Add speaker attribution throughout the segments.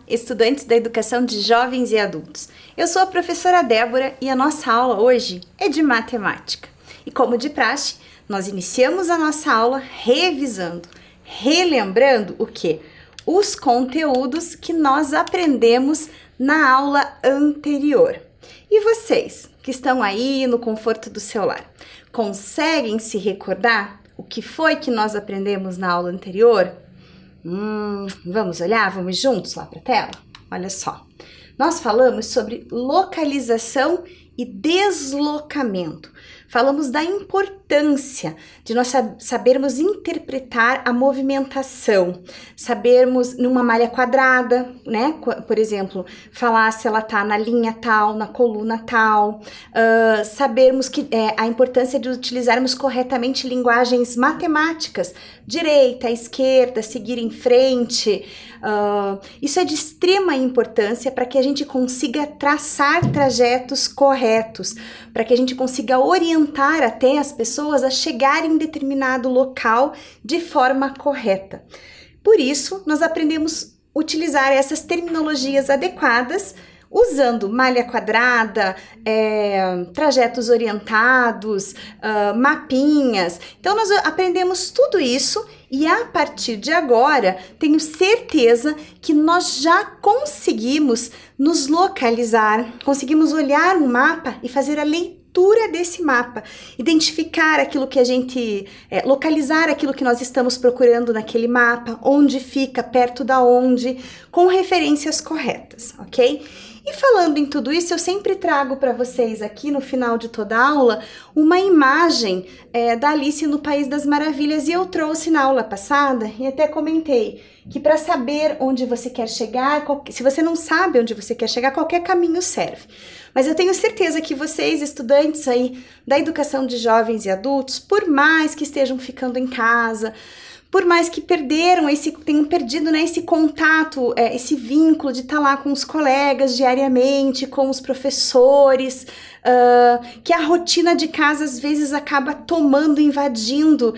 Speaker 1: estudantes da educação de jovens e adultos. Eu sou a professora Débora e a nossa aula hoje é de matemática. E como de praxe, nós iniciamos a nossa aula revisando, relembrando o quê? Os conteúdos que nós aprendemos na aula anterior. E vocês, que estão aí no conforto do seu lar, conseguem se recordar o que foi que nós aprendemos na aula anterior? Vamos olhar? Vamos juntos lá para a tela? Olha só. Nós falamos sobre localização e deslocamento. Falamos da importância de nós sabermos interpretar a movimentação, sabermos numa malha quadrada, né? Por exemplo, falar se ela tá na linha tal, na coluna tal, sabermos que a importância de utilizarmos corretamente linguagens matemáticas, direita, esquerda, seguir em frente. Isso é de extrema importância para que a gente consiga traçar trajetos corretos, para que a gente consiga orientar até as pessoas a chegarem em determinado local de forma correta. Por isso, nós aprendemos a utilizar essas terminologias adequadas, usando malha quadrada, trajetos orientados, mapinhas. Então, nós aprendemos tudo isso e a partir de agora, tenho certeza que nós já conseguimos nos localizar, conseguimos olhar um mapa e fazer a leitura desse mapa, identificar aquilo que a gente, localizar aquilo que nós estamos procurando naquele mapa, onde fica, perto da onde, com referências corretas, ok? E falando em tudo isso, eu sempre trago para vocês aqui no final de toda a aula uma imagem da Alice no País das Maravilhas, e eu trouxe na aula passada e até comentei que para saber onde você quer chegar, se você não sabe onde você quer chegar, qualquer caminho serve. Mas eu tenho certeza que vocês, estudantes aí da educação de jovens e adultos, por mais que estejam ficando em casa, por mais que tenham perdido, né, esse contato, esse vínculo de estar lá com os colegas diariamente, com os professores, que a rotina de casa às vezes acaba invadindo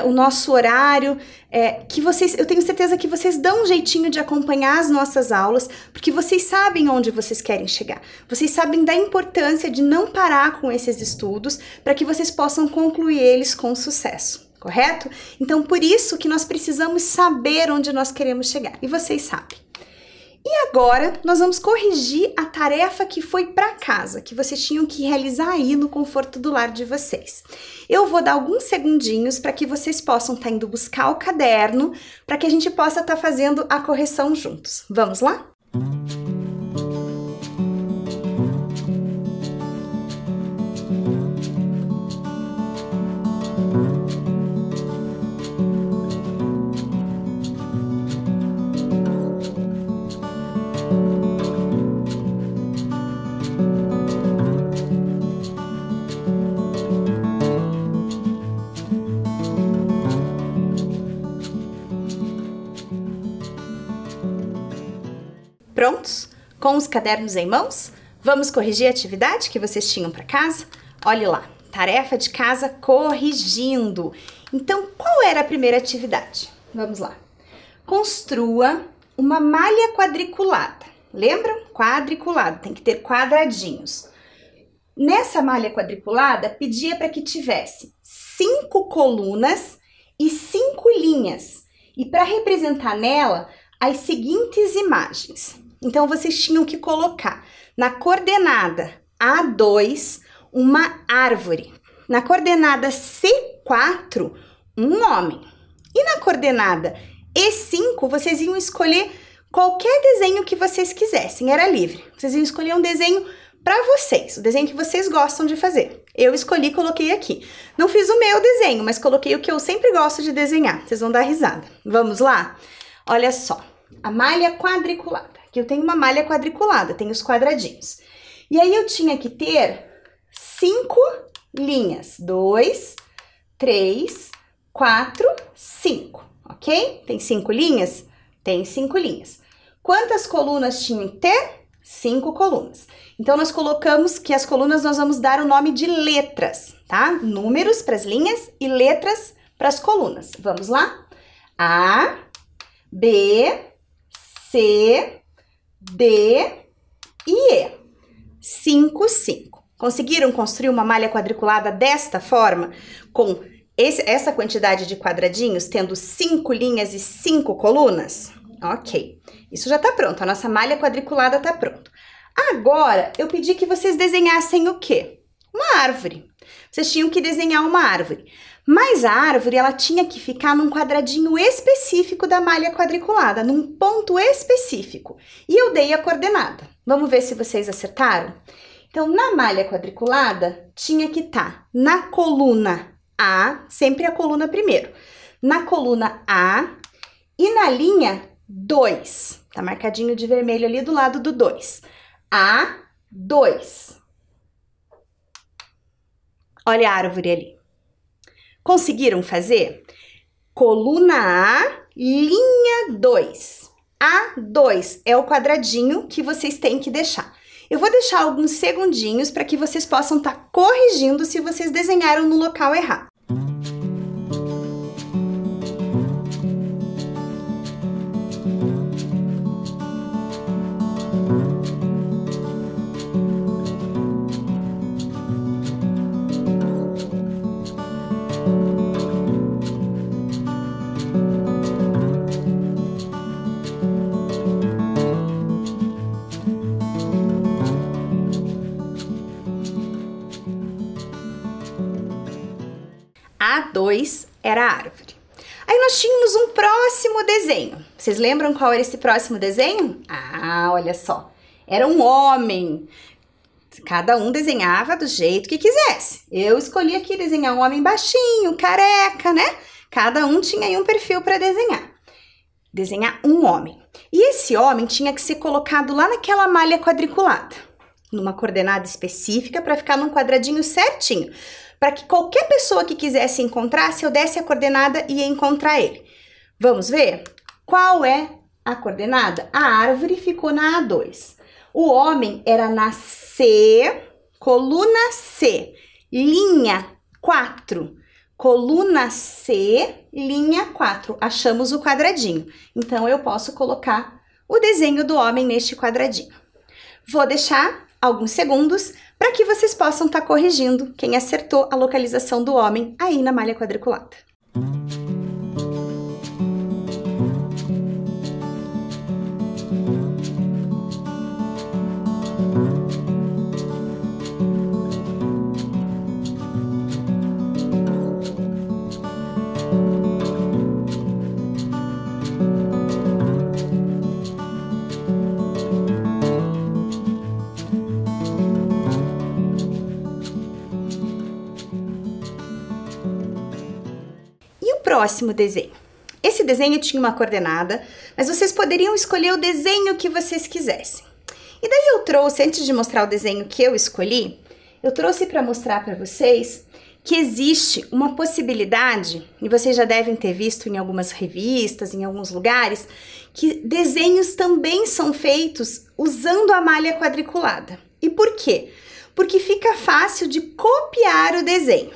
Speaker 1: o nosso horário, eu tenho certeza que vocês dão um jeitinho de acompanhar as nossas aulas, porque vocês sabem onde vocês querem chegar. Vocês sabem da importância de não parar com esses estudos para que vocês possam concluir eles com sucesso. Correto? Então, por isso que nós precisamos saber onde nós queremos chegar. E vocês sabem. E agora, nós vamos corrigir a tarefa que foi para casa, que vocês tinham que realizar aí no conforto do lar de vocês. Eu vou dar alguns segundinhos para que vocês possam estar indo buscar o caderno, para que a gente possa estar fazendo a correção juntos. Vamos lá? Prontos? Com os cadernos em mãos? Vamos corrigir a atividade que vocês tinham para casa? Olhe lá, tarefa de casa corrigindo. Então, qual era a primeira atividade? Vamos lá. Construa uma malha quadriculada. Lembram? Quadriculada, tem que ter quadradinhos. Nessa malha quadriculada, pedia para que tivesse 5 colunas e 5 linhas. E para representar nela, as seguintes imagens. Então, vocês tinham que colocar na coordenada A2 uma árvore, na coordenada C4 um homem e na coordenada E5 vocês iam escolher qualquer desenho que vocês quisessem, era livre. Vocês iam escolher um desenho para vocês, o desenho que vocês gostam de fazer. Eu escolhi e coloquei aqui. Não fiz o meu desenho, mas coloquei o que eu sempre gosto de desenhar. Vocês vão dar risada. Vamos lá? Olha só, a malha quadriculada. Aqui eu tenho uma malha quadriculada, tem os quadradinhos. E aí eu tinha que ter 5 linhas. 2, 3, 4, 5, ok? Tem 5 linhas? Tem 5 linhas. Quantas colunas tinham que ter? 5 colunas. Então, nós colocamos que as colunas nós vamos dar o nome de letras, tá? Números para as linhas e letras para as colunas. Vamos lá? A, B, C, D e E. 5, 5. Conseguiram construir uma malha quadriculada desta forma, com essa quantidade de quadradinhos, tendo 5 linhas e 5 colunas? Ok, isso já tá pronto, a nossa malha quadriculada tá pronta. Agora, eu pedi que vocês desenhassem o quê? Uma árvore. Vocês tinham que desenhar uma árvore. Mas a árvore, ela tinha que ficar num quadradinho específico da malha quadriculada, num ponto específico. E eu dei a coordenada. Vamos ver se vocês acertaram? Então, na malha quadriculada, tinha que estar na coluna A, sempre a coluna primeiro, na coluna A e na linha 2. Tá marcadinho de vermelho ali do lado do 2. A2. Olha a árvore ali. Conseguiram fazer? Coluna A, linha 2. A2 é o quadradinho que vocês têm que deixar. Eu vou deixar alguns segundinhos para que vocês possam estar corrigindo se vocês desenharam no local errado. A2 era a árvore. Aí nós tínhamos um próximo desenho. Vocês lembram qual era esse próximo desenho? Ah, olha só. Era um homem. Cada um desenhava do jeito que quisesse. Eu escolhi aqui desenhar um homem baixinho, careca, né? Cada um tinha aí um perfil para desenhar. Desenhar um homem. E esse homem tinha que ser colocado lá naquela malha quadriculada, numa coordenada específica para ficar num quadradinho certinho. Para que qualquer pessoa que quisesse encontrar, se eu desse a coordenada, ia encontrar ele. Vamos ver? Qual é a coordenada? A árvore ficou na A2. O homem era na C, coluna C, linha 4. Coluna C, linha 4. Achamos o quadradinho. Então, eu posso colocar o desenho do homem neste quadradinho. Vou deixar alguns segundos para que vocês possam estar corrigindo quem acertou a localização do homem aí na malha quadriculada. Próximo desenho. Esse desenho tinha uma coordenada, mas vocês poderiam escolher o desenho que vocês quisessem. E daí eu trouxe, antes de mostrar o desenho que eu escolhi, eu trouxe para mostrar para vocês que existe uma possibilidade, e vocês já devem ter visto em algumas revistas, em alguns lugares, que desenhos também são feitos usando a malha quadriculada. E por quê? Porque fica fácil de copiar o desenho.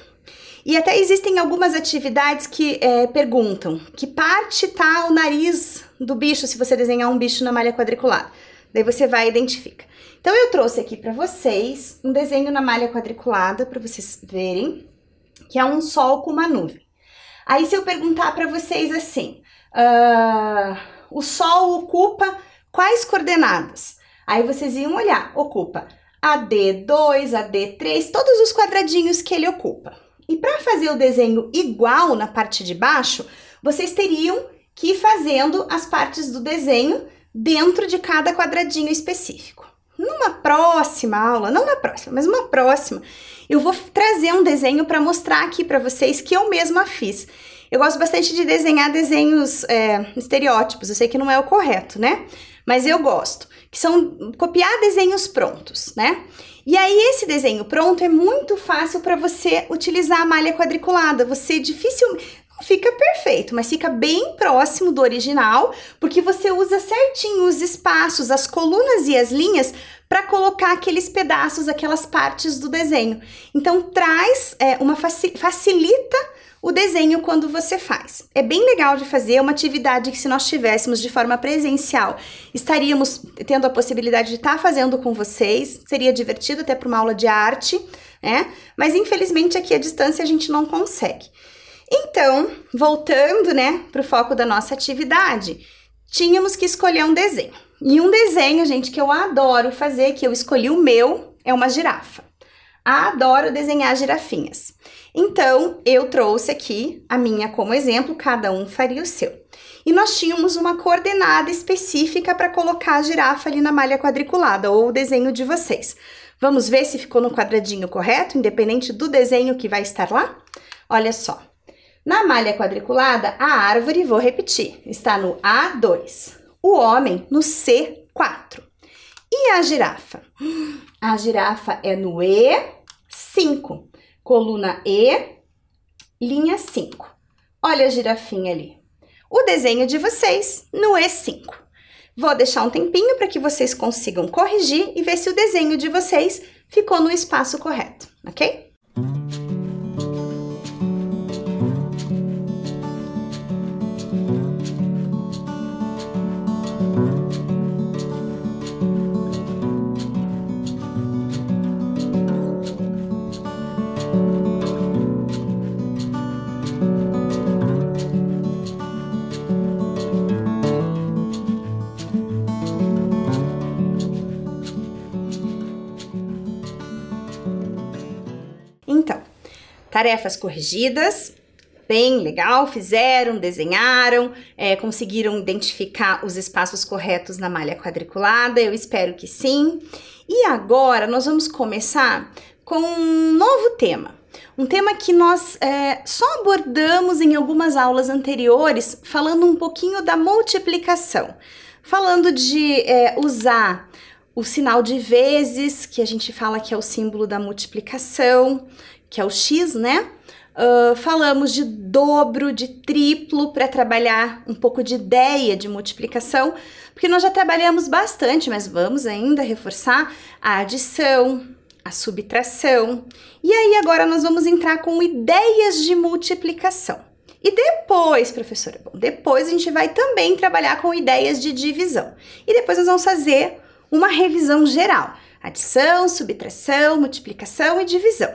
Speaker 1: E até existem algumas atividades que perguntam que parte tá o nariz do bicho, se você desenhar um bicho na malha quadriculada. Daí você vai e identifica. Então, eu trouxe aqui para vocês um desenho na malha quadriculada, para vocês verem, que é um sol com uma nuvem. Aí, se eu perguntar para vocês assim, o sol ocupa quais coordenadas? Aí, vocês iam olhar, ocupa AD2, AD3, todos os quadradinhos que ele ocupa. E para fazer o desenho igual na parte de baixo, vocês teriam que ir fazendo as partes do desenho dentro de cada quadradinho específico. Numa próxima aula, não na próxima, mas uma próxima, eu vou trazer um desenho para mostrar aqui para vocês que eu mesma fiz. Eu gosto bastante de desenhar desenhos estereótipos, eu sei que não é o correto, né? Mas eu gosto, que são copiar desenhos prontos, né? E aí, esse desenho pronto é muito fácil para você utilizar a malha quadriculada. Você dificilmente... fica perfeito, mas fica bem próximo do original, porque você usa certinho os espaços, as colunas e as linhas para colocar aqueles pedaços, aquelas partes do desenho. Então facilita o desenho quando você faz. É bem legal de fazer, é uma atividade que se nós tivéssemos de forma presencial, estaríamos tendo a possibilidade de estar fazendo com vocês, seria divertido até para uma aula de arte, né? Mas infelizmente aqui à distância a gente não consegue. Então, voltando, né, para o foco da nossa atividade, tínhamos que escolher um desenho. E um desenho, gente, que eu adoro fazer, que eu escolhi o meu, é uma girafa. Adoro desenhar girafinhas. Então, eu trouxe aqui a minha como exemplo, cada um faria o seu. E nós tínhamos uma coordenada específica para colocar a girafa ali na malha quadriculada, ou o desenho de vocês. Vamos ver se ficou no quadradinho correto, independente do desenho que vai estar lá? Olha só. Na malha quadriculada, a árvore, vou repetir, está no A2. O homem no C4. E a girafa? A girafa é no E5. Coluna E, linha 5. Olha a girafinha ali. O desenho de vocês no E5. Vou deixar um tempinho para que vocês consigam corrigir e ver se o desenho de vocês ficou no espaço correto, ok? Então, tarefas corrigidas, bem legal, fizeram, desenharam, conseguiram identificar os espaços corretos na malha quadriculada, eu espero que sim. E agora nós vamos começar com um novo tema. Um tema que nós só abordamos em algumas aulas anteriores, falando um pouquinho da multiplicação. Falando de usar o sinal de vezes, que a gente fala que é o símbolo da multiplicação, que é o X, né? Falamos de dobro, de triplo, para trabalhar um pouco de ideia de multiplicação, porque nós já trabalhamos bastante, mas vamos ainda reforçar a adição, a subtração. E aí agora nós vamos entrar com ideias de multiplicação. E depois, professora, depois a gente vai também trabalhar com ideias de divisão. E depois nós vamos fazer uma revisão geral. Adição, subtração, multiplicação e divisão.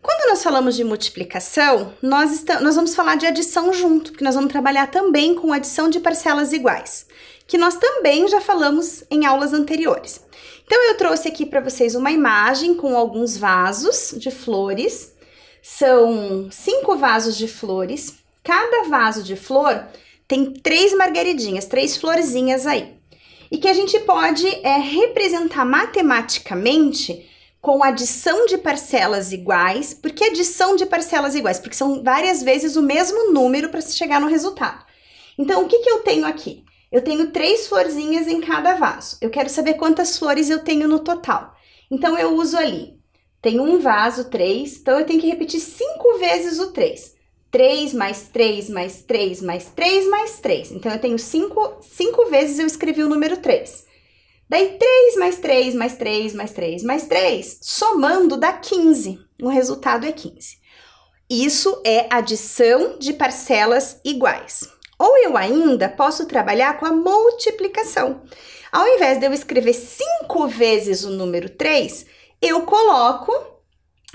Speaker 1: Quando nós falamos de multiplicação, nós vamos falar de adição junto, porque nós vamos trabalhar também com adição de parcelas iguais, que nós também já falamos em aulas anteriores. Então, eu trouxe aqui para vocês uma imagem com alguns vasos de flores. São 5 vasos de flores. Cada vaso de flor tem 3 margaridinhas, 3 florzinhas aí. E que a gente pode representar matematicamente com adição de parcelas iguais. Por que adição de parcelas iguais? Porque são várias vezes o mesmo número para se chegar no resultado. Então, o que eu tenho aqui? Eu tenho 3 florzinhas em cada vaso. Eu quero saber quantas flores eu tenho no total. Então, eu uso ali. Tenho um vaso, 3. Então, eu tenho que repetir 5 vezes o 3. 3 mais 3 mais 3 mais 3 mais 3. Então, eu tenho 5 vezes eu escrevi o número 3. Daí, 3 mais 3 mais 3 mais 3 mais 3, somando dá 15. O resultado é 15. Isso é adição de parcelas iguais. Ou eu ainda posso trabalhar com a multiplicação. Ao invés de eu escrever 5 vezes o número 3, eu coloco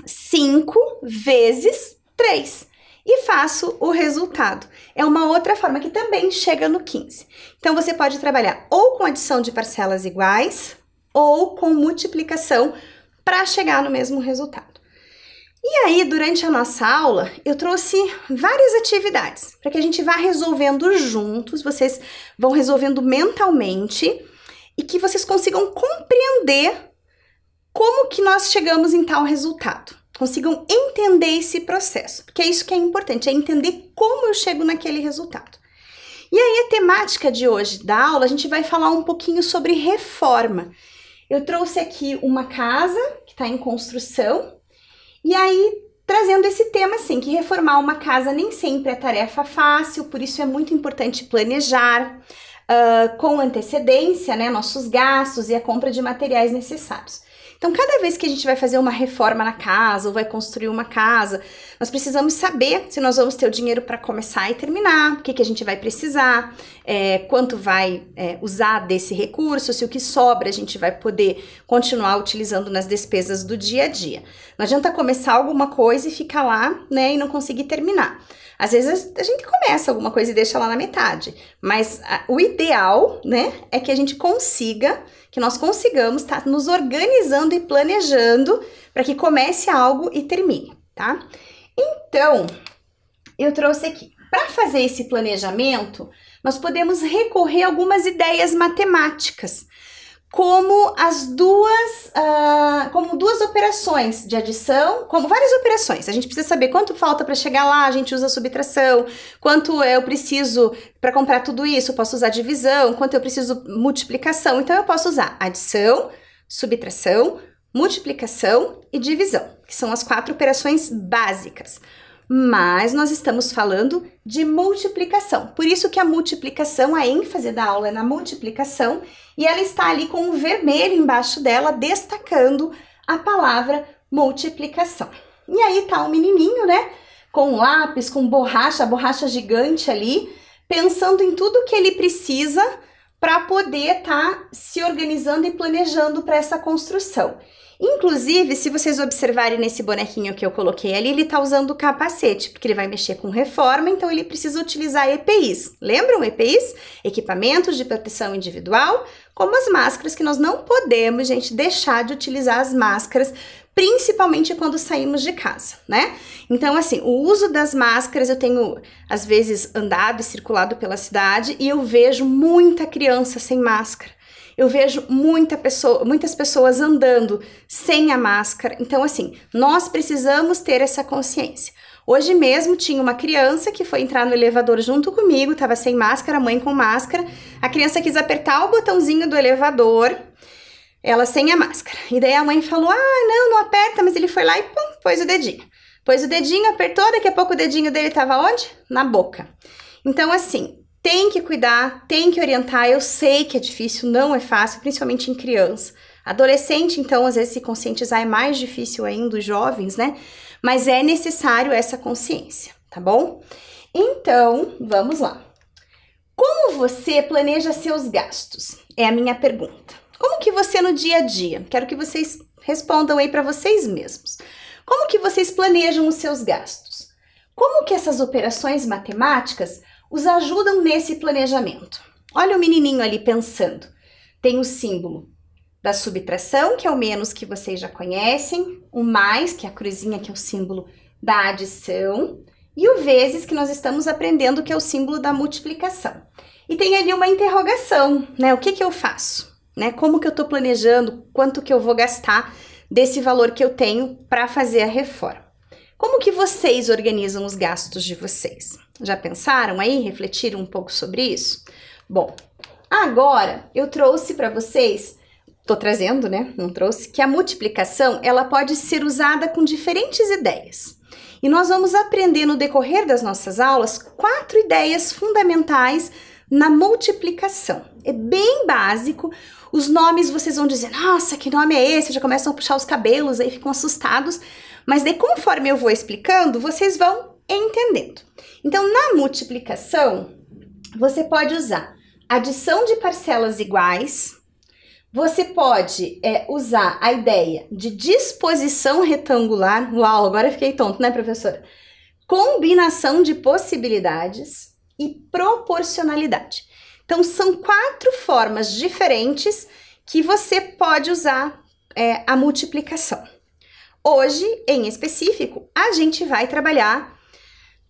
Speaker 1: 5 vezes 3. E faço o resultado. É uma outra forma que também chega no 15. Então, você pode trabalhar ou com adição de parcelas iguais ou com multiplicação para chegar no mesmo resultado. E aí, durante a nossa aula, eu trouxe várias atividades para que a gente vá resolvendo juntos, vocês vão resolvendo mentalmente e que vocês consigam compreender como que nós chegamos em tal resultado. Consigam entender esse processo, porque é isso que é importante, é entender como eu chego naquele resultado. E aí, a temática de hoje da aula, a gente vai falar um pouquinho sobre reforma. Eu trouxe aqui uma casa que está em construção, e aí trazendo esse tema assim, que reformar uma casa nem sempre é tarefa fácil, por isso é muito importante planejar com antecedência, né, nossos gastos e a compra de materiais necessários. Então, cada vez que a gente vai fazer uma reforma na casa ou vai construir uma casa, nós precisamos saber se nós vamos ter o dinheiro para começar e terminar, o que a gente vai precisar, quanto vai usar desse recurso, se o que sobra a gente vai poder continuar utilizando nas despesas do dia a dia. Não adianta começar alguma coisa e ficar lá, né, e não conseguir terminar. Às vezes a gente começa alguma coisa e deixa lá na metade, mas o ideal, né, é que a gente consiga, que nós consigamos estar nos organizando e planejando para que comece algo e termine, tá? Então, eu trouxe aqui, para fazer esse planejamento, nós podemos recorrer a algumas ideias matemáticas, como duas operações de adição, como várias operações. A gente precisa saber quanto falta para chegar lá, a gente usa subtração, quanto eu preciso para comprar tudo isso, eu posso usar divisão, quanto eu preciso multiplicação. Então, eu posso usar adição, subtração, multiplicação e divisão, que são as 4 operações básicas. Mas nós estamos falando de multiplicação. Por isso que a multiplicação, a ênfase da aula é na multiplicação, e ela está ali com um vermelho embaixo dela, destacando a palavra multiplicação. E aí tá o menininho, né, com lápis, com borracha, a borracha gigante ali, pensando em tudo que ele precisa para poder estar se organizando e planejando para essa construção. Inclusive, se vocês observarem nesse bonequinho que eu coloquei ali, ele tá usando o capacete, porque ele vai mexer com reforma, então ele precisa utilizar EPIs. Lembram EPIs? Equipamentos de proteção individual, como as máscaras, que nós não podemos, gente, deixar de utilizar as máscaras, principalmente quando saímos de casa, né? Então, assim, o uso das máscaras, eu tenho, às vezes, andado e circulado pela cidade e eu vejo muita criança sem máscara. Eu vejo muitas pessoas andando sem a máscara. Então, assim, nós precisamos ter essa consciência. Hoje mesmo tinha uma criança que foi entrar no elevador junto comigo, estava sem máscara, a mãe com máscara. A criança quis apertar o botãozinho do elevador, ela sem a máscara. E daí a mãe falou, não aperta, mas ele foi lá e pum, pôs o dedinho. Pôs o dedinho, apertou, daqui a pouco o dedinho dele estava onde? Na boca. Então, assim, tem que cuidar, tem que orientar. Eu sei que é difícil, não é fácil, principalmente em criança. Adolescente, então, às vezes se conscientizar é mais difícil ainda, os jovens, né? Mas é necessário essa consciência, tá bom? Então, vamos lá. Como você planeja seus gastos? É a minha pergunta. Como que você no dia a dia? Quero que vocês respondam aí para vocês mesmos. Como que vocês planejam os seus gastos? Como que essas operações matemáticas os ajudam nesse planejamento? Olha o menininho ali pensando. Tem o símbolo da subtração, que é o menos que vocês já conhecem, o mais, que é a cruzinha, que é o símbolo da adição, e o vezes, que nós estamos aprendendo, que é o símbolo da multiplicação. E tem ali uma interrogação, né? O que eu faço? Né? Como que eu estou planejando? Quanto que eu vou gastar desse valor que eu tenho para fazer a reforma? Como que vocês organizam os gastos de vocês? Já pensaram aí? Refletiram um pouco sobre isso? Bom, agora eu trouxe para vocês, tô trazendo, né? Não trouxe, que a multiplicação, ela pode ser usada com diferentes ideias. E nós vamos aprender no decorrer das nossas aulas 4 ideias fundamentais na multiplicação. É bem básico. Os nomes vocês vão dizer, nossa, que nome é esse? Já começam a puxar os cabelos, aí ficam assustados. Mas daí, conforme eu vou explicando, vocês vão entendendo. Então, na multiplicação, você pode usar adição de parcelas iguais, você pode usar a ideia de disposição retangular, uau, agora eu fiquei tonto, né, professora? Combinação de possibilidades e proporcionalidade. Então, são 4 formas diferentes que você pode usar a multiplicação. Hoje, em específico, a gente vai trabalhar,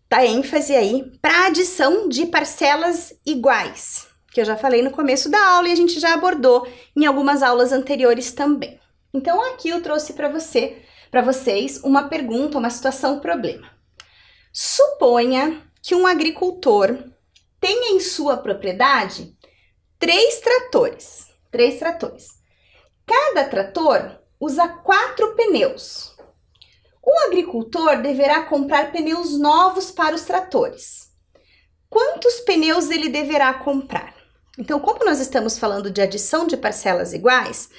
Speaker 1: tá ênfase aí, para adição de parcelas iguais, que eu já falei no começo da aula e a gente já abordou em algumas aulas anteriores também. Então, aqui eu trouxe para vocês uma pergunta, uma situação problema. Suponha que um agricultor tenha em sua propriedade 3 tratores. Cada trator usa 4 pneus. O agricultor deverá comprar pneus novos para os tratores. Quantos pneus ele deverá comprar? Então, como nós estamos falando de adição de parcelas iguais,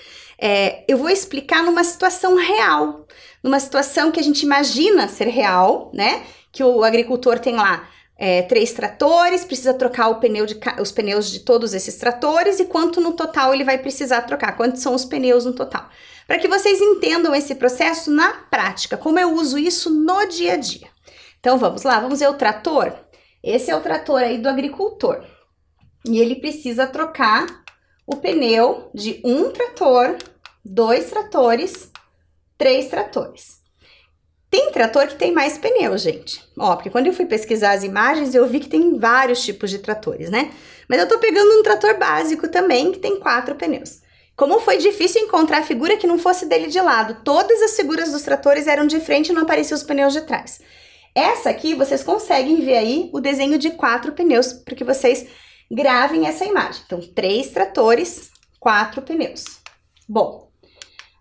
Speaker 1: eu vou explicar numa situação real, numa situação que a gente imagina ser real, né? Que o agricultor tem lá 3 tratores, precisa trocar os pneus de todos esses tratores e quanto no total ele vai precisar trocar, quantos são os pneus no total. Para que vocês entendam esse processo na prática, como eu uso isso no dia a dia. Então, vamos lá, vamos ver o trator. Esse é o trator aí do agricultor. E ele precisa trocar o pneu de um trator, 2 tratores, 3 tratores. Tem trator que tem mais pneu, gente. Ó, porque quando eu fui pesquisar as imagens, eu vi que tem vários tipos de tratores, né? Mas eu tô pegando um trator básico também, que tem 4 pneus. Como foi difícil encontrar a figura que não fosse dele de lado. Todas as figuras dos tratores eram de frente e não apareciam os pneus de trás. Essa aqui, vocês conseguem ver aí o desenho de 4 pneus, para que vocês gravem essa imagem. Então, 3 tratores, 4 pneus. Bom,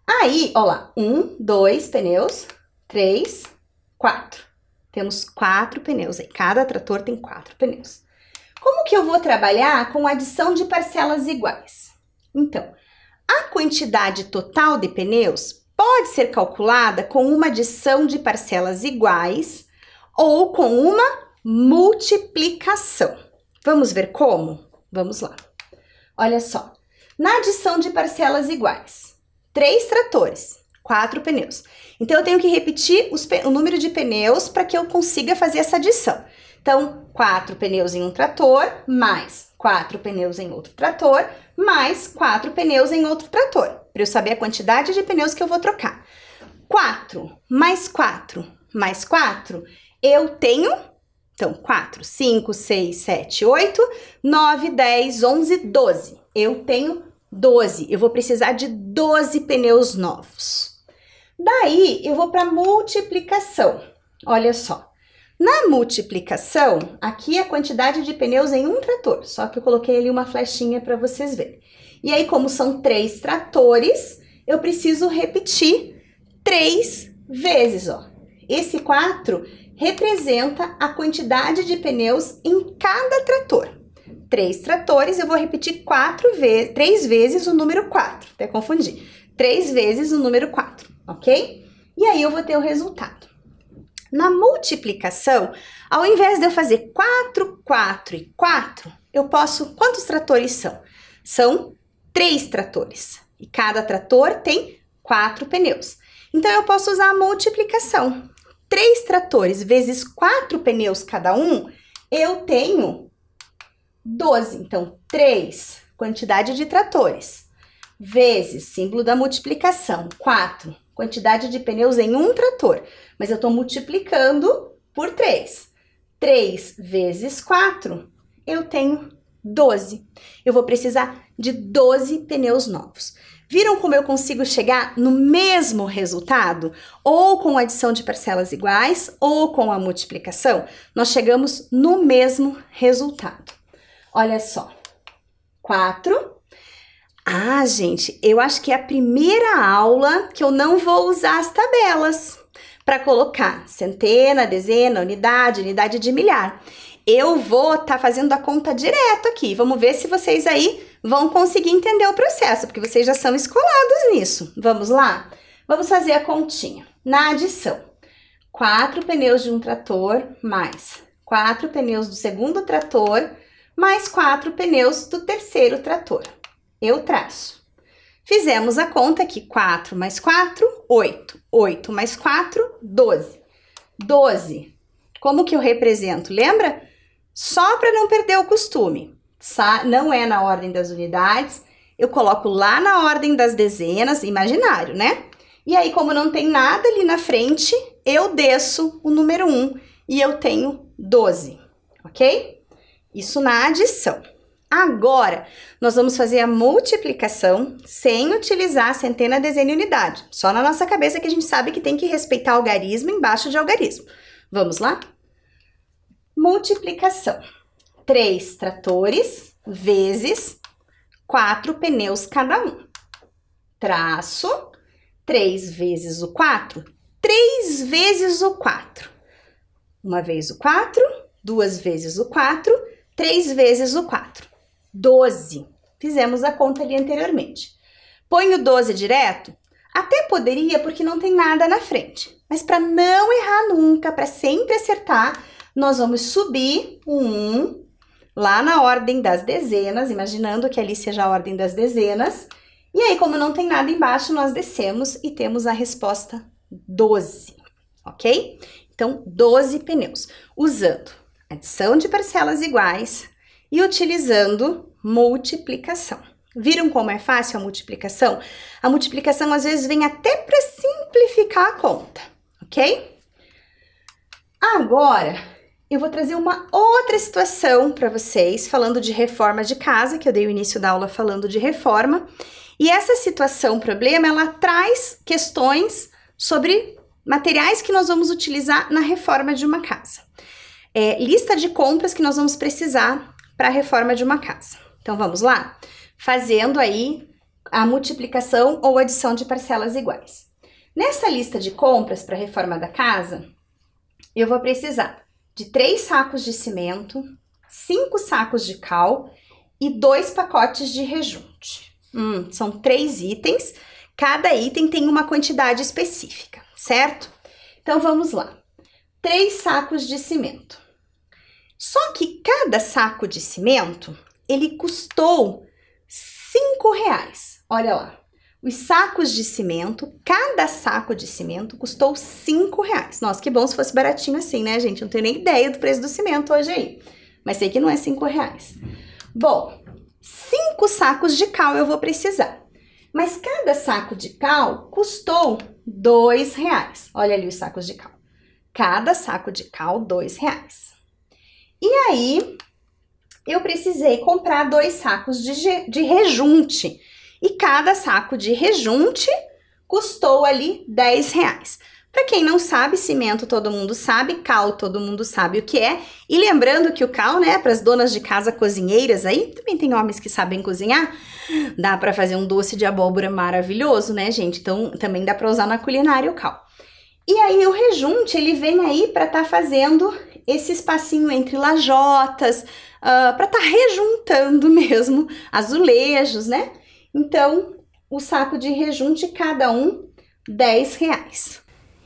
Speaker 1: aí, ó lá, 1, 2 pneus, 3, 4. Temos 4 pneus aí, cada trator tem 4 pneus. Como que eu vou trabalhar com adição de parcelas iguais? Então, a quantidade total de pneus pode ser calculada com uma adição de parcelas iguais ou com uma multiplicação. Vamos ver como? Vamos lá. Olha só, na adição de parcelas iguais, 3 tratores, 4 pneus. Então, eu tenho que repetir o número de pneus para que eu consiga fazer essa adição. Então, 4 pneus em um trator, mais 4 pneus em outro trator, mais 4 pneus em outro trator, para eu saber a quantidade de pneus que eu vou trocar. 4 mais 4 mais 4, eu tenho, então, 4, 5, 6, 7, 8, 9, 10, 11, 12. Eu tenho 12, eu vou precisar de 12 pneus novos. Daí, eu vou para multiplicação. Olha só, na multiplicação, aqui é a quantidade de pneus em um trator, só que eu coloquei ali uma flechinha para vocês verem. E aí, como são 3 tratores, eu preciso repetir 3 vezes, ó. Esse 4 representa a quantidade de pneus em cada trator. 3 tratores, eu vou repetir 3 vezes o número 4, até confundi. 3 vezes o número 4, ok? E aí eu vou ter o resultado. Na multiplicação, ao invés de eu fazer 4, 4 e 4, eu posso... Quantos tratores são? São 3 tratores. E cada trator tem 4 pneus. Então, eu posso usar a multiplicação. 3 tratores vezes 4 pneus cada um, eu tenho 12. Então, 3, quantidade de tratores, vezes, símbolo da multiplicação, 4, quantidade de pneus em um trator. Mas eu estou multiplicando por 3. 3 vezes 4, eu tenho 12. Eu vou precisar de 12 pneus novos. Viram como eu consigo chegar no mesmo resultado? Ou com a adição de parcelas iguais, ou com a multiplicação, nós chegamos no mesmo resultado. Olha só, 4. Ah, gente, eu acho que é a primeira aula que eu não vou usar as tabelas para colocar centena, dezena, unidade, unidade de milhar. Eu vou estar fazendo a conta direto aqui. Vamos ver se vocês aí vão conseguir entender o processo, porque vocês já são escolados nisso. Vamos lá? Vamos fazer a continha. Na adição, 4 pneus de um trator, mais 4 pneus do segundo trator, mais 4 pneus do terceiro trator. Eu traço. Fizemos a conta aqui, 4 mais 4, 8. 8 mais 4, 12. 12. Como que eu represento? Lembra? Só para não perder o costume. Não é na ordem das unidades, eu coloco lá na ordem das dezenas, imaginário, né? E aí, como não tem nada ali na frente, eu desço o número 1 e eu tenho 12, ok? Isso na adição. Agora, nós vamos fazer a multiplicação sem utilizar centena, dezena e unidade. Só na nossa cabeça que a gente sabe que tem que respeitar algarismo embaixo de algarismo. Vamos lá? Multiplicação. 3 tratores vezes 4 pneus cada um. Traço. 3 vezes o 4, 3 vezes o 4. Uma vez o 4, 2 vezes o 4, 3 vezes o 4. 12. Fizemos a conta ali anteriormente. Põe o 12 direto? Até poderia, porque não tem nada na frente. Mas para não errar nunca, para sempre acertar, nós vamos subir o 1 lá na ordem das dezenas, imaginando que ali seja a ordem das dezenas. E aí, como não tem nada embaixo, nós descemos e temos a resposta 12, ok? Então, 12 pneus, usando adição de parcelas iguais e utilizando multiplicação. Viram como é fácil a multiplicação? A multiplicação, às vezes, vem até para simplificar a conta, ok? Agora, eu vou trazer uma outra situação para vocês, falando de reforma de casa, que eu dei o início da aula falando de reforma. E essa situação, problema, ela traz questões sobre materiais que nós vamos utilizar na reforma de uma casa. Lista de compras que nós vamos precisar para a reforma de uma casa. Então, vamos lá? Fazendo aí a multiplicação ou adição de parcelas iguais. Nessa lista de compras para a reforma da casa, eu vou precisar de 3 sacos de cimento, 5 sacos de cal e 2 pacotes de rejunte. São 3 itens, cada item tem uma quantidade específica, certo? Então, vamos lá. 3 sacos de cimento. Só que cada saco de cimento, ele custou R$5. Olha lá, os sacos de cimento, cada saco de cimento custou R$5. Nossa, que bom se fosse baratinho assim, né, gente? Não tenho nem ideia do preço do cimento hoje aí, mas sei que não é R$5. Bom, 5 sacos de cal eu vou precisar, mas cada saco de cal custou R$2. Olha ali os sacos de cal. Cada saco de cal, R$2. E aí, eu precisei comprar 2 sacos de rejunte. E cada saco de rejunte custou ali R$10. Para quem não sabe, cimento todo mundo sabe, cal todo mundo sabe o que é. E lembrando que o cal, né, para as donas de casa cozinheiras aí, também tem homens que sabem cozinhar, dá para fazer um doce de abóbora maravilhoso, né, gente? Então, também dá para usar na culinária o cal. E aí, o rejunte, ele vem aí para estar fazendo esse espacinho entre lajotas, para estar rejuntando mesmo azulejos, né? Então, o saco de rejunte, cada um, R$10.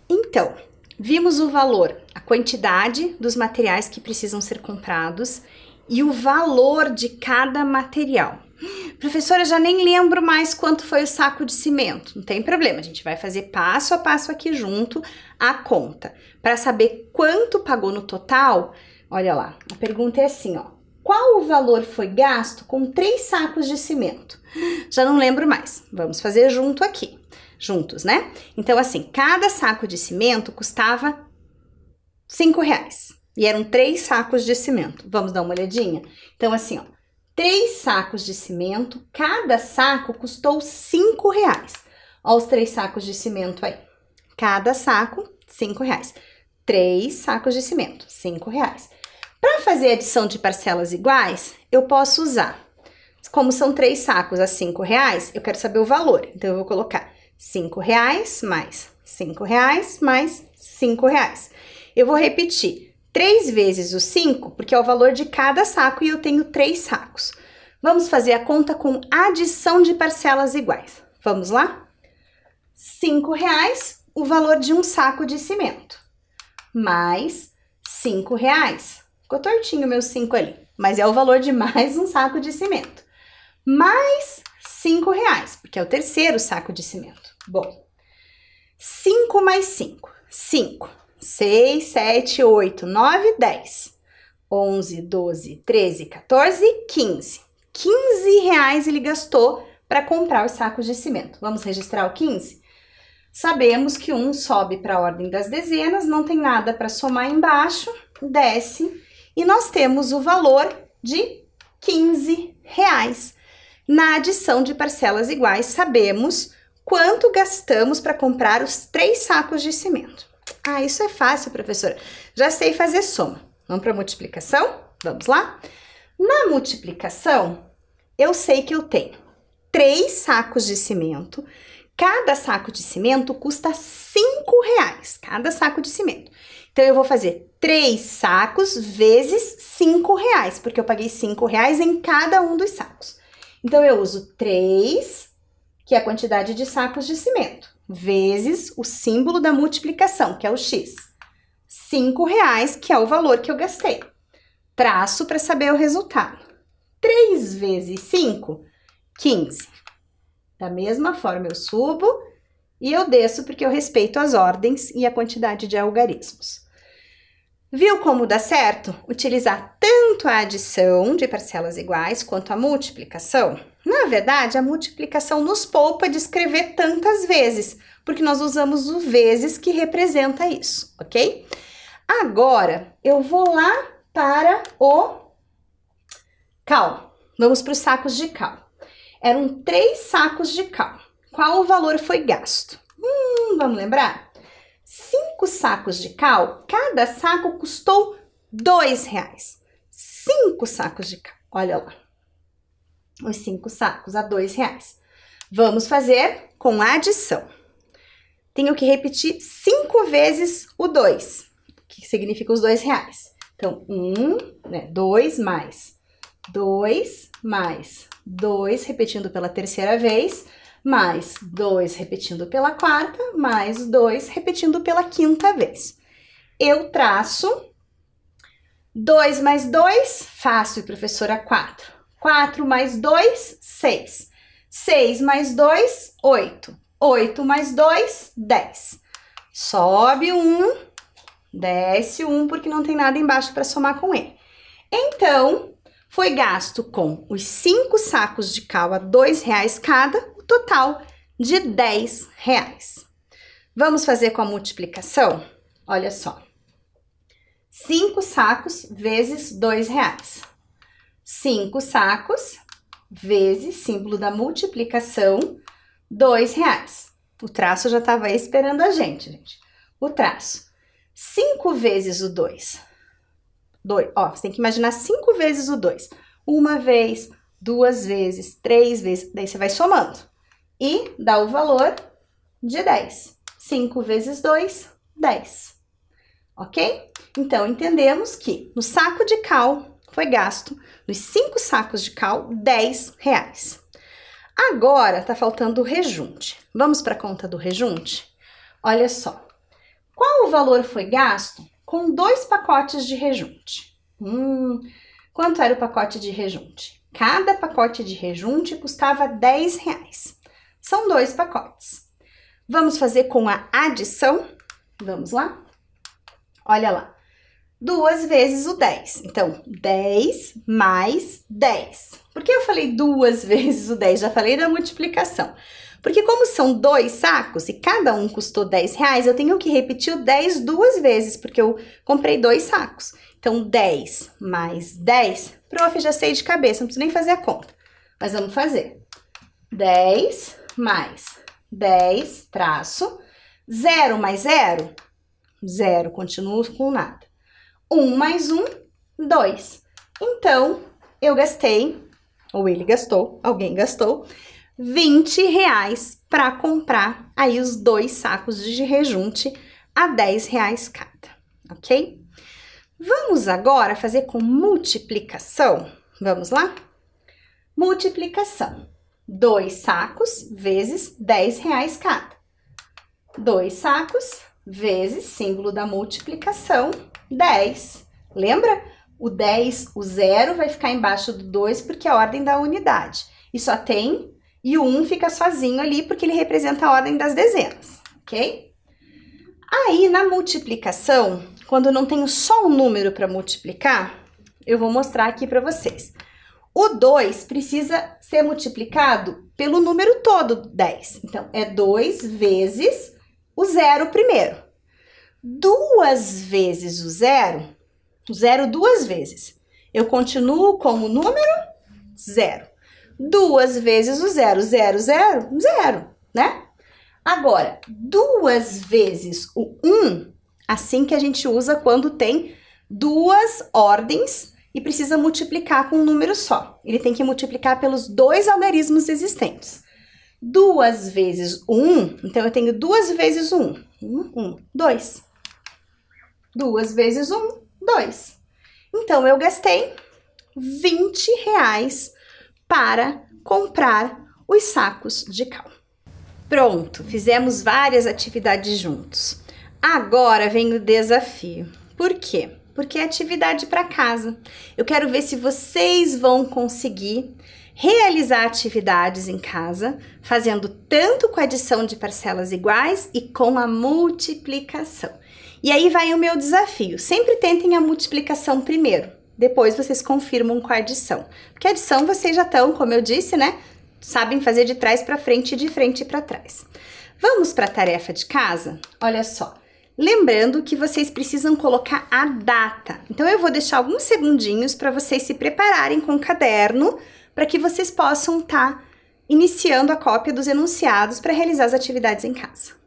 Speaker 1: Então, vimos o valor, a quantidade dos materiais que precisam ser comprados e o valor de cada material. Professora, já nem lembro mais quanto foi o saco de cimento. Não tem problema, a gente vai fazer passo a passo aqui junto a conta. Para saber quanto pagou no total, olha lá, a pergunta é assim, ó. Qual o valor foi gasto com 3 sacos de cimento? Já não lembro mais. Vamos fazer juntos, né? Então, assim, cada saco de cimento custava R$5. E eram 3 sacos de cimento. Vamos dar uma olhadinha? Então, assim, ó, 3 sacos de cimento, cada saco custou R$5. Olha os 3 sacos de cimento aí. Cada saco, R$5. 3 sacos de cimento, R$5. Para fazer adição de parcelas iguais, eu posso usar, como são 3 sacos a R$5, eu quero saber o valor. Então, eu vou colocar R$5 mais R$5 mais R$5. Eu vou repetir 3 vezes o 5, porque é o valor de cada saco e eu tenho 3 sacos. Vamos fazer a conta com adição de parcelas iguais. Vamos lá? R$5, o valor de um saco de cimento, mais R$5. Ficou tortinho o meu 5 ali, mas é o valor de mais um saco de cimento. Mais R$5, porque é o terceiro saco de cimento. Bom, 5 mais 5. 5, 6, 7, 8, 9, 10, 11, 12, 13, 14, 15. R$15 ele gastou para comprar os sacos de cimento. Vamos registrar o 15? Sabemos que 1 sobe para a ordem das dezenas, não tem nada para somar embaixo, desce. E nós temos o valor de R$15. Na adição de parcelas iguais, sabemos quanto gastamos para comprar os 3 sacos de cimento. Ah, isso é fácil, professora. Já sei fazer soma. Vamos para a multiplicação? Vamos lá? Na multiplicação, eu sei que eu tenho 3 sacos de cimento, Cada saco de cimento custa 5 reais, cada saco de cimento. Então, eu vou fazer 3 sacos vezes 5 reais, porque eu paguei 5 reais em cada um dos sacos. Então, eu uso 3, que é a quantidade de sacos de cimento, vezes o símbolo da multiplicação, que é o X. 5 reais, que é o valor que eu gastei. Traço para saber o resultado. 3 vezes 5, 15. Da mesma forma, eu subo e eu desço porque eu respeito as ordens e a quantidade de algarismos. Viu como dá certo utilizar tanto a adição de parcelas iguais quanto a multiplicação? Na verdade, a multiplicação nos poupa de escrever tantas vezes, porque nós usamos o vezes que representa isso, ok? Agora, eu vou lá para o cal. Vamos para os sacos de cal. Eram 3 sacos de cal. Qual o valor foi gasto? Vamos lembrar? 5 sacos de cal, cada saco custou 2 reais. 5 sacos de cal, olha lá. Os 5 sacos a 2 reais. Vamos fazer com a adição. Tenho que repetir 5 vezes o 2, que significa os 2 reais. Então, 2 mais 2 mais 2, repetindo pela terceira vez, mais 2 repetindo pela quarta, mais 2 repetindo pela quinta vez. Eu traço 2 mais 2, fácil, professora, 4. 4 mais 2, 6. 6 mais 2, 8. 8 mais 2, 10. Sobe 1, desce 1, porque não tem nada embaixo para somar com ele. Então, foi gasto com os 5 sacos de cal a 2 reais cada, o total de 10 reais. Vamos fazer com a multiplicação? Olha só. 5 sacos vezes 2 reais. 5 sacos vezes símbolo da multiplicação, 2 reais. O traço já estava aí esperando a gente. O traço. 5 vezes o 2. Você tem que imaginar 5 vezes o 2. Uma vez, 2 vezes, 3 vezes. Daí você vai somando. E dá o valor de 10. 5 vezes 2, 10. Ok? Então, entendemos que no saco de cal foi gasto, nos 5 sacos de cal, 10 reais. Agora, tá faltando o rejunte. Vamos para a conta do rejunte? Olha só. Qual o valor foi gasto com 2 pacotes de rejunte? Quanto era o pacote de rejunte? Cada pacote de rejunte custava 10 reais. São 2 pacotes. Vamos fazer com a adição? Vamos lá? Olha lá. 2 vezes o 10. Então, 10 mais 10. Por que eu falei 2 vezes o 10? Já falei da multiplicação. Porque como são 2 sacos e cada um custou 10 reais, eu tenho que repetir o 10 2 vezes, porque eu comprei 2 sacos. Então, 10 mais 10, prof, já sei de cabeça, não preciso nem fazer a conta. Mas vamos fazer. 10 mais 10, traço. 0 mais 0, 0, continuo com nada. 1 mais 1, 2. Então, eu gastei, ou ele gastou, alguém gastou, 20 reais para comprar aí os 2 sacos de rejunte a 10 reais cada, ok? Vamos agora fazer com multiplicação. Vamos lá? Multiplicação. 2 sacos vezes 10 reais cada. 2 sacos vezes símbolo da multiplicação, 10. Lembra? O 10, o 0 vai ficar embaixo do 2 porque é a ordem da unidade. E só tem, e o 1 fica sozinho ali porque ele representa a ordem das dezenas, ok? Aí, na multiplicação, quando eu não tenho só um número para multiplicar, eu vou mostrar aqui para vocês. O 2 precisa ser multiplicado pelo número todo, 10. Então, é 2 vezes o 0 primeiro. 2 vezes o 0 2 vezes. Eu continuo com o número 0. 2 vezes o 0, 0, 0, 0, né? Agora, 2 vezes o 1, assim que a gente usa quando tem 2 ordens e precisa multiplicar com um número só. Ele tem que multiplicar pelos 2 algarismos existentes. 2 vezes 1, então eu tenho 2 vezes 1. 2. 2 vezes 1, 2. Então, eu gastei R$20 para comprar os sacos de cal. Pronto, fizemos várias atividades juntos. Agora vem o desafio. Por quê? Porque é atividade para casa. Eu quero ver se vocês vão conseguir realizar atividades em casa, fazendo tanto com a adição de parcelas iguais e com a multiplicação. E aí vai o meu desafio. Sempre tentem a multiplicação primeiro. Depois vocês confirmam com a adição. Porque a adição vocês já estão, como eu disse, né? Sabem fazer de trás para frente e de frente para trás. Vamos para a tarefa de casa? Olha só. Lembrando que vocês precisam colocar a data. Então, eu vou deixar alguns segundinhos para vocês se prepararem com o caderno, para que vocês possam estar iniciando a cópia dos enunciados para realizar as atividades em casa.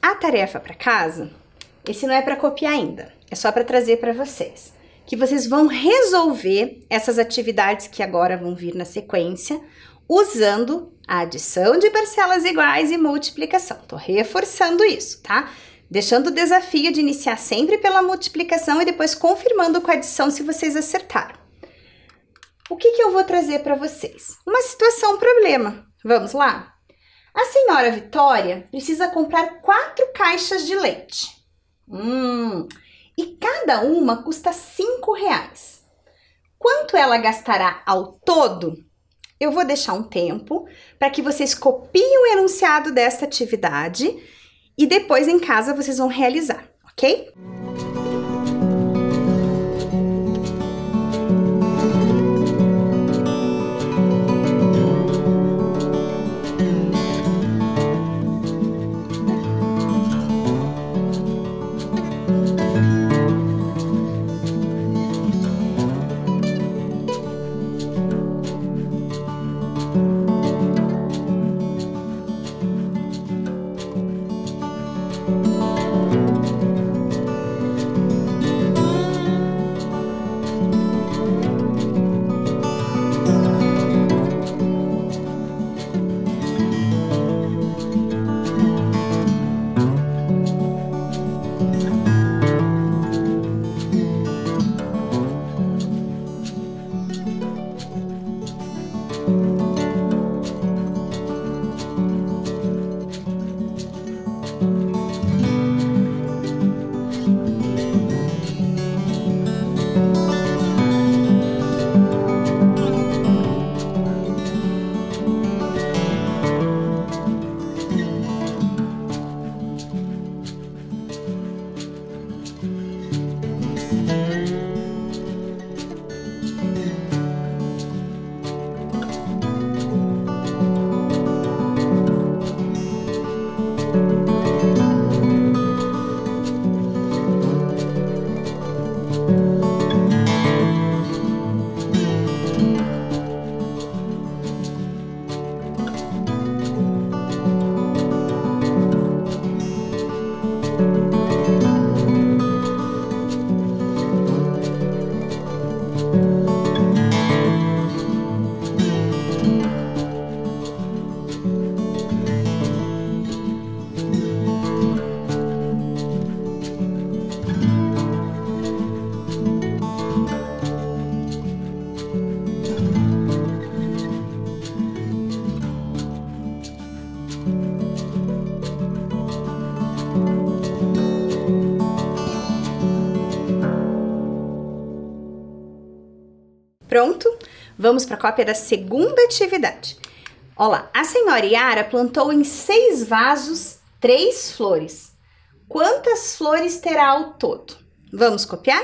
Speaker 1: A tarefa para casa, esse não é para copiar ainda, é só para trazer para vocês, que vocês vão resolver essas atividades que agora vão vir na sequência, usando a adição de parcelas iguais e multiplicação. Tô reforçando isso, tá? Deixando o desafio de iniciar sempre pela multiplicação e depois confirmando com a adição se vocês acertaram. O que eu vou trazer para vocês? Uma situação problema. Vamos lá? A senhora Vitória precisa comprar 4 caixas de leite. E cada uma custa R$5. Quanto ela gastará ao todo? Eu vou deixar um tempo para que vocês copiem o enunciado desta atividade e depois em casa vocês vão realizar, ok? Pronto? Vamos para a cópia da segunda atividade. Olha lá, a senhora Yara plantou em 6 vasos 3 flores. Quantas flores terá ao todo? Vamos copiar?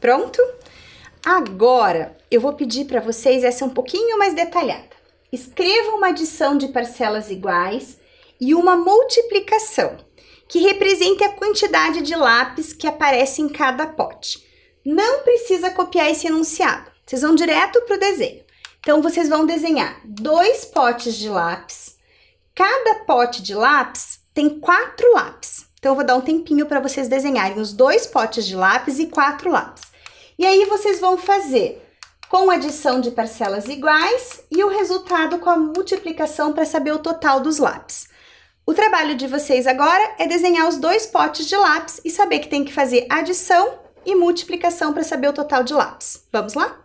Speaker 1: Pronto? Agora, eu vou pedir para vocês essa um pouquinho mais detalhada. Escreva uma adição de parcelas iguais e uma multiplicação, que represente a quantidade de lápis que aparece em cada pote. Não precisa copiar esse enunciado, vocês vão direto para o desenho. Então, vocês vão desenhar 2 potes de lápis. Cada pote de lápis tem 4 lápis. Então, eu vou dar um tempinho para vocês desenharem os 2 potes de lápis e 4 lápis. E aí, vocês vão fazer com adição de parcelas iguais e o resultado com a multiplicação para saber o total dos lápis. O trabalho de vocês agora é desenhar os 2 potes de lápis e saber que tem que fazer adição e multiplicação para saber o total de lápis. Vamos lá?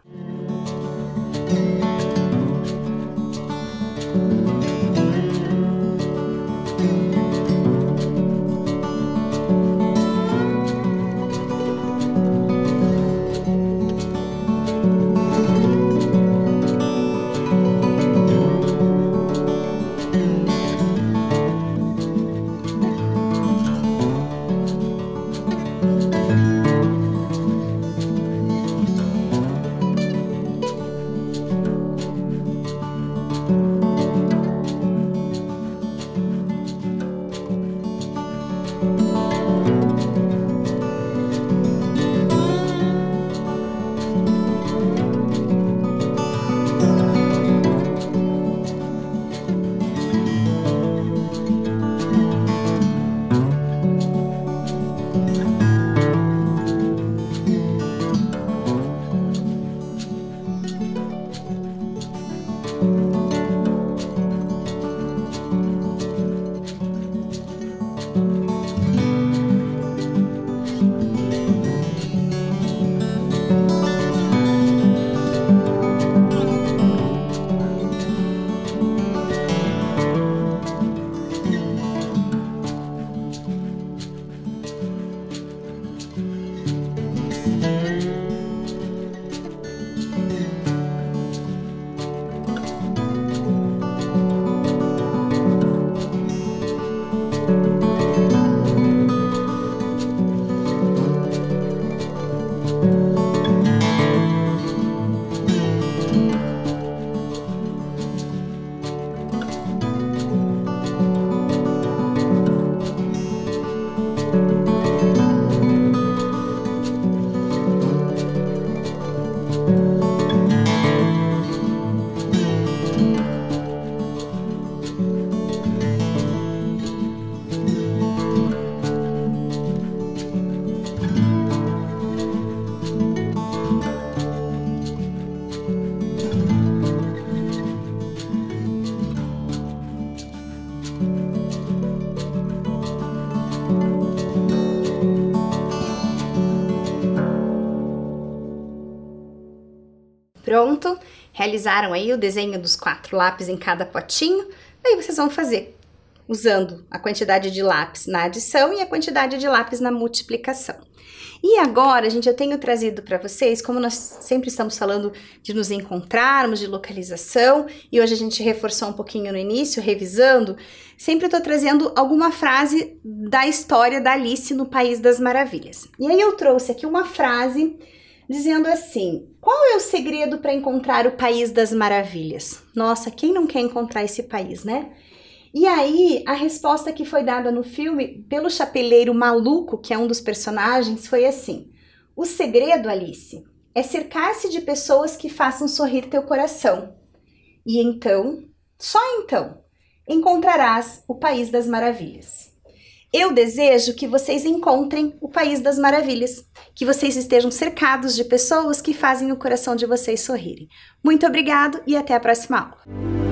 Speaker 1: Pronto, realizaram aí o desenho dos 4 lápis em cada potinho. Aí vocês vão fazer usando a quantidade de lápis na adição e a quantidade de lápis na multiplicação. E agora, gente, eu tenho trazido para vocês, como nós sempre estamos falando de nos encontrarmos, de localização, e hoje a gente reforçou um pouquinho no início, revisando, sempre eu tô trazendo alguma frase da história da Alice no País das Maravilhas. E aí eu trouxe aqui uma frase dizendo assim: qual é o segredo para encontrar o País das Maravilhas? Nossa, quem não quer encontrar esse país, né? E aí, a resposta que foi dada no filme pelo chapeleiro maluco, que é um dos personagens, foi assim: o segredo, Alice, é cercar-se de pessoas que façam sorrir teu coração. E então, só então, encontrarás o País das Maravilhas. Eu desejo que vocês encontrem o País das Maravilhas, que vocês estejam cercados de pessoas que fazem o coração de vocês sorrirem. Muito obrigado e até a próxima aula.